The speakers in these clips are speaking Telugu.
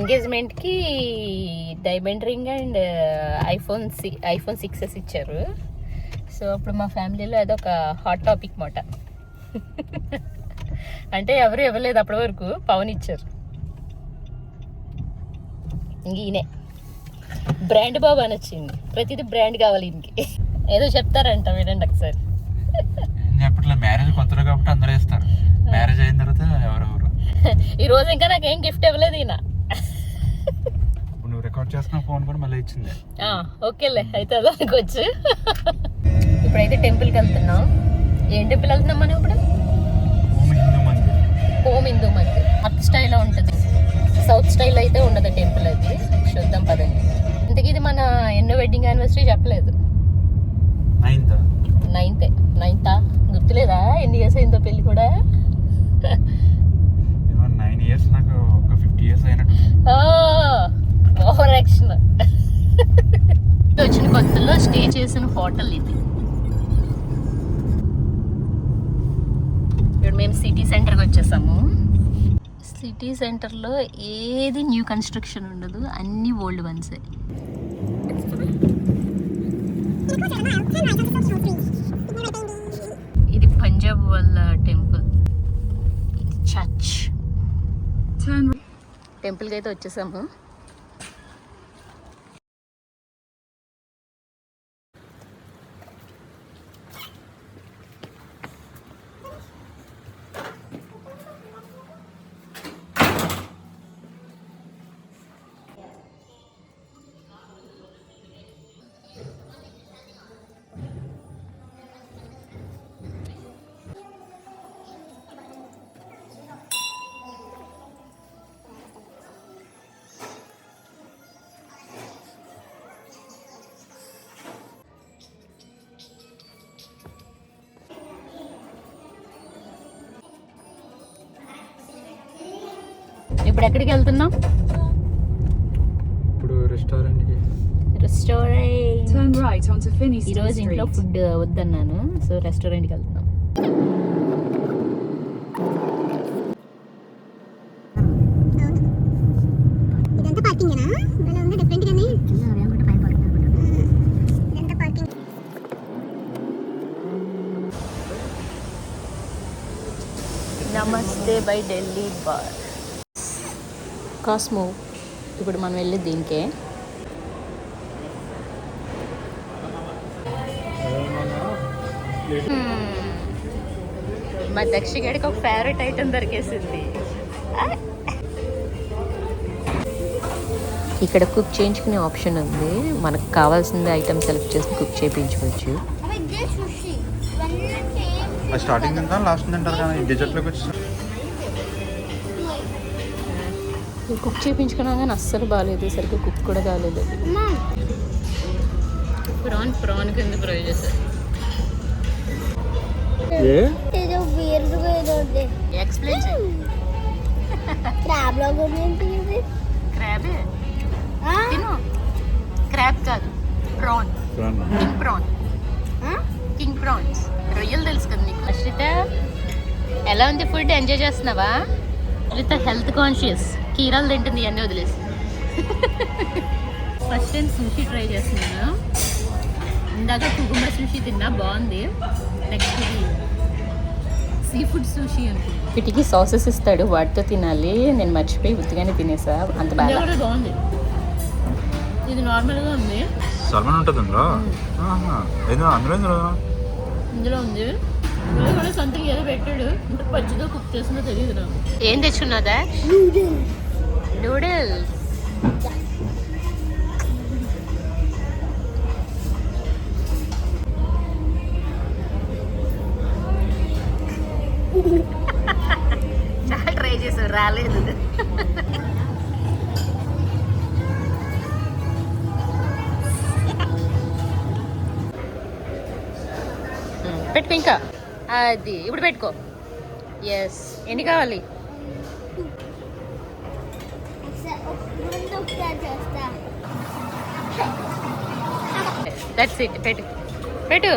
ఎంగేజ్మెంట్కి diamond ring and iPhone 6s ఇచ్చారు. సో అప్పుడు మా ఫ్యామిలీలో అదొక హాట్ టాపిక్ మాట. అంటే ఎవరు ఇవ్వలేదు అప్పటి వరకు, పవన్ ఇచ్చారు. ఇంక ఈయనే బ్రాండ్ బాబు అని వచ్చింది, ప్రతిదీ బ్రాండ్ కావాలి ఇంకి. ఏదో చెప్తారంట, వినండి ఒకసారి. చెప్పట్లేదు, మ్యారేజ్ కొత్తలో కాబట్టి అందరూ ఇస్తారు, మ్యారేజ్ అయిన తర్వాత ఎవరెవరు. ఈ రోజు ఇంకా నాకేం గిఫ్ట్ ఇవ్వలేదు ఈయన. నువ్వు రికార్డ్ చేస్తున్న ఫోన్ కూడా మళ్ళీ ఇచ్చింది. ఓకేలే, అయితే అదానికి వచ్చు. ఇప్పుడైతే టెంపుల్కి వెళ్తున్నాం. ఏం టెంపుల్ వెళ్తున్నాం మనం ఇప్పుడు? హోమ్ హిందూ మందిర్. నార్త్ స్టైల్లో ఉంటుంది, సౌత్ స్టైల్ అయితే ఉండదు టెంపుల్. అది చూద్దాం పదండి. ఇంతకీ ఇది మన ఎన్నో వెడ్డింగ్ యానివర్సరీ చెప్పలేదు. 9th గుర్తులేదా? ఎన్ని ఇయర్స్ అయిందో పెళ్ళి కూడా? 9 years, నాకు ఒక 50 years అయినట్టు. Over action. వచ్చిన కొత్తలో స్టే చేసిన హోటల్ ఇది. ఇప్పుడు మేము సిటీ సెంటర్కి వచ్చేసాము. సిటీ సెంటర్లో ఏది న్యూ కన్స్ట్రక్షన్ ఉండదు, అన్నీ ఓల్డ్ వన్సే. ఇది పంజాబ్ వాళ్ళ టెంపుల్, చర్చ్. టెంపుల్కి అయితే వచ్చేసాము. ఇప్పుడు ఎక్కడికి వెళ్తున్నాం? ఇప్పుడు రెస్టారెంట్కి. ఈరోజు ఇంట్లో ఫుడ్ వద్దన్నాను, సో రెస్టారెంట్కి వెళ్తున్నాం. నమస్తే బై ఢిల్లీ బార్ కాస్మో. ఇప్పుడు మనం వెళ్ళేది దీనికే. మా దక్షిగడికి ఒక ఫేవరెట్ ఐటెం దొరికేసింది. ఇక్కడ కుక్ చేయించుకునే ఆప్షన్ ఉంది, మనకు కావాల్సిన ఐటమ్ సెలెక్ట్ చేసి కుక్ చేయించుకోవచ్చు. స్టార్టింగ్ తింటారు, లాస్ట్ తింటారు, కానీ డెజర్ట్లోకి వచ్చి కుక్ చేయించుకున్నా కానీ అస్సలు బాగాలేదు, సరిగ్గా కుక్ కూడా కాలేదు. ప్రాన్ కింద ఫ్రై చేశారు. ఎక్స్ప్లెయిన్ చేయి. క్రాబే తిను. క్రాబ్ కాదు, ప్రాన్. King prawns. రొయ్యలు తెలుసు కదా నీకు. అశ్రిత, ఎలా ఉంది ఫుడ్? ఎంజాయ్ చేస్తున్నావా? లేకపోతే హెల్త్ కాన్షియస్ కీరాలు తింటుంది ఇవన్నీ వదిలేసి. ఫస్ట్ టైం సూషీ ట్రై చేస్తున్నాను. ఇందాక కుకుంబర్ సూషీ తిన్నా, బాగుంది. నెక్స్ట్ ఇది సీ ఫుడ్ సూషీ అనుకుంటా. వీటికి సాసెస్ ఇస్తాడు, వాటితో తినాలి. నేను మర్చిపోయి ఉత్తిగానే తినేసా, అంత బాగా బాగుంది. ఇది నార్మల్గా ఉంది. సల్మాన్ ఉంటుంది అందులో. ఇందులో ఉంది కూడా సంథింగ్ ఏదో పెట్టాడు, అంటే పచ్చిగా కుక్ చేసిందో తెలియదు నాకు. ఏం తెచ్చుకున్నాదా? నూడిల్స్. చాలా ట్రై చేసావు, రాలేదు. పెట్టుకో ఇంకా. అది ఇప్పుడు పెట్టుకో. ఎస్. ఎన్ని కావాలి? That's it. పెట్టు పెట్టు.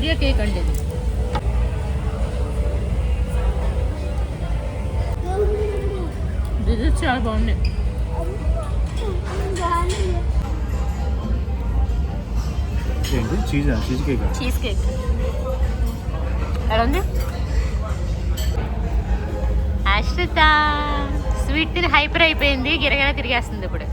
విక్టోరియా కేక్ అండి ఇది. డిజర్ట్స్ చాలా బాగున్నాయి. ఏంటి చీజ్ కేక్ చీజ్ కేక్ ఎలా ఉంది? ఆశ్రిత స్వీట్ తిని హైపర్ అయిపోయింది, గిరగిర తిరిగేస్తుంది ఇప్పుడు.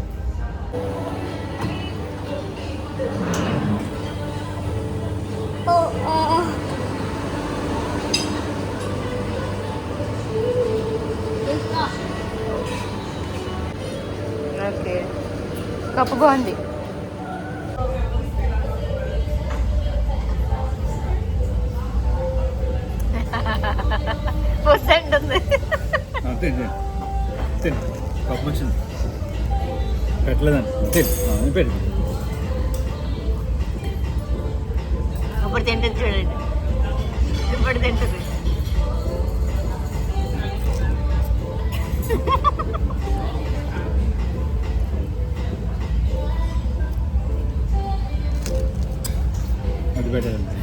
ఓకే కప్పు బాగుంది. పొసెంట్ ఉంది. కప్పు వచ్చింది పెట్టలేదండి పెట్టు. ఇప్పుడు తింటుంది చూడండి, ఇప్పుడు తింటుంది. అది పెట్టదండి.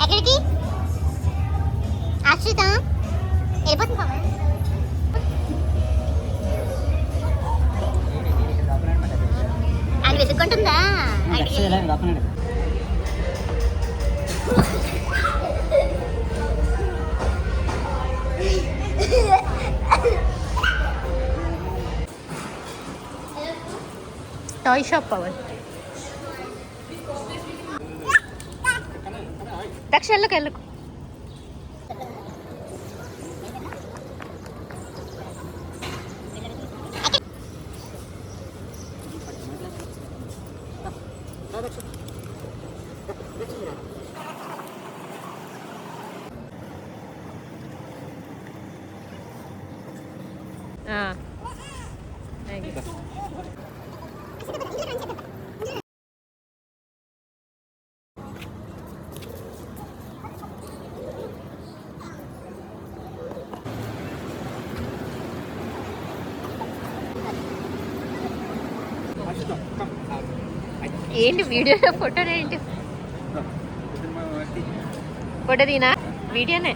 ఎక్కడికి ఆశ్రిత వెళ్ళిపోతున్నావా? అని విసుక్కుంటుందా? టాయ్ షాప్ పవన్ దక్షిణలోకి వెళ్ళకు. ఏంటి వీడియోలో ఫోటో ఏంటి? ఫోటో తీనా వీడియోనే?